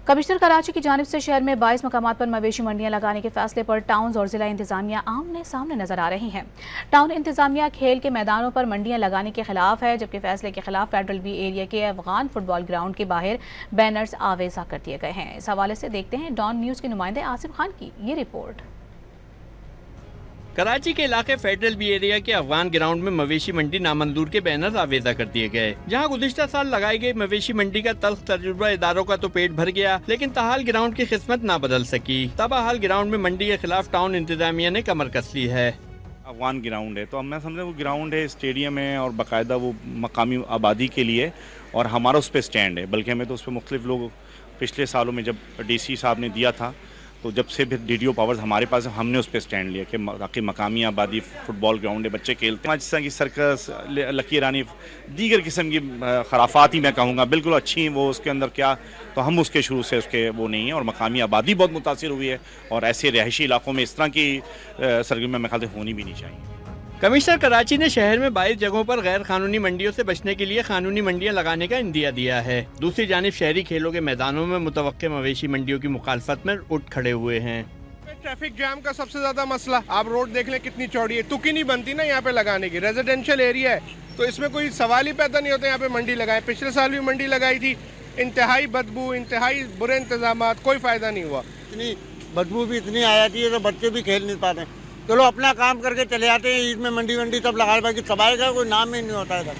Commissioner Karachi की जानिब से शहर में 22 मकामात पर मवेशी मंडियां लगाने के फैसले पर टाउन और जिला इंतजामिया आमने सामने नजर आ रही हैं। टाउन इंतजामिया खेल के मैदानों पर मंडियां लगाने के खिलाफ है, जबकि फैसले के खिलाफ फेडरल बी एरिया के अफगान फुटबॉल ग्राउंड के बाहर बैनर्स आवेजा कर दिए गए हैं। इस हवाले से देखते हैं डॉन न्यूज के नुमाइंदे आसिफ खान की ये रिपोर्ट। कराची के इलाके फेडरल बी एरिया के अफगान ग्राउंड में मवेशी मंडी नामंजूर के बैनर आवेजा कर दिए गए। जहां गुज़िश्ता साल लगाई गई मवेशी मंडी का तल्ख तजुर्बा इदारों का तो पेट भर गया, लेकिन ताहाल ग्राउंड की किस्मत ना बदल सकी। तबाहाल ग्राउंड में मंडी के खिलाफ टाउन इंतजामिया ने कमर कस ली है। अफगान ग्राउंड है तो मैं समझे वो ग्राउंड है, स्टेडियम है और बाकायदा वो मकामी आबादी के लिए, और हमारा उस पर स्टैंड है। बल्कि हमें तो उस पर मुख्तलिफ लोग पिछले सालों में जब DC साहब ने दिया था तो जब से फिर DDO पावर्स हमारे पास है, हमने उस पर स्टैंड लिया कि ताकि मकामी आबादी फुटबॉल ग्राउंड है, बच्चे खेलते हैं। जिस तरह की सर्कस, लकी रानी, दीगर किस्म की खराफात ही मैं कहूँगा बिल्कुल अच्छी हैं वो, उसके अंदर क्या तो हम उसके शुरू से उसके वो नहीं है। और मकामी आबादी बहुत मुतासिर हुई है और ऐसे रिहायशी इलाकों में इस तरह की सरगर्मियाँ मेरे ख्याल से होनी भी नहीं चाहिए। कमिश्नर कराची ने शहर में 22 जगहों पर गैर कानूनी मंडियों से बचने के लिए कानूनी मंडियां लगाने का इंदिया दिया है। दूसरी जानिब शहरी खेलों के मैदानों में मुतवक्के मवेशी मंडियों की मुखालफत में उठ खड़े हुए हैं। ट्रैफिक जाम का सबसे ज्यादा मसला, आप रोड देख लें कितनी चौड़ी है, तुकी नहीं बनती ना यहाँ पे लगाने की। रेजिडेंशियल एरिया है तो इसमें कोई सवाल ही पैदा नहीं होता यहाँ पे मंडी लगाए। पिछले साल भी मंडी लगाई थी, इंतहाई बदबू, इंतहाई बुरे इंतजाम, कोई फायदा नहीं हुआ। इतनी बदबू भी इतनी आ जाती है तो बच्चे भी खेल नहीं पाते। चलो अपना काम करके चले आते हैं, ईद में मंडी तब लगा, बाकी सफाई का कोई नाम ही नहीं होता है।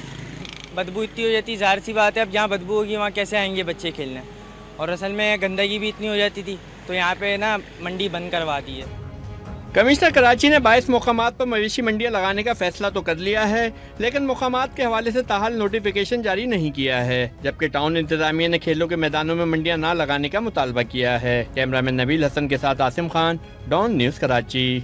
बदबू इतनी हो जाती है, ज़ाहिर सी बात है अब जहाँ बदबू होगी वहाँ कैसे आएंगे बच्चे खेलने। और असल में गंदगी भी इतनी हो जाती थी तो यहाँ पे ना मंडी बंद करवा दी है। कमिश्नर कराची ने 22 मकामात पर मवेशी मंडियां लगाने का फैसला तो कर लिया है, लेकिन मकामात के हवाले से ताहाल नोटिफिकेशन जारी नहीं किया है। जबकि टाउन इंतजामिया ने खेलों के मैदानों में मंडियां ना लगाने का मुतालबा किया है। कैमरामैन नबील हसन के साथ आसिम खान, डॉन न्यूज़ कराची।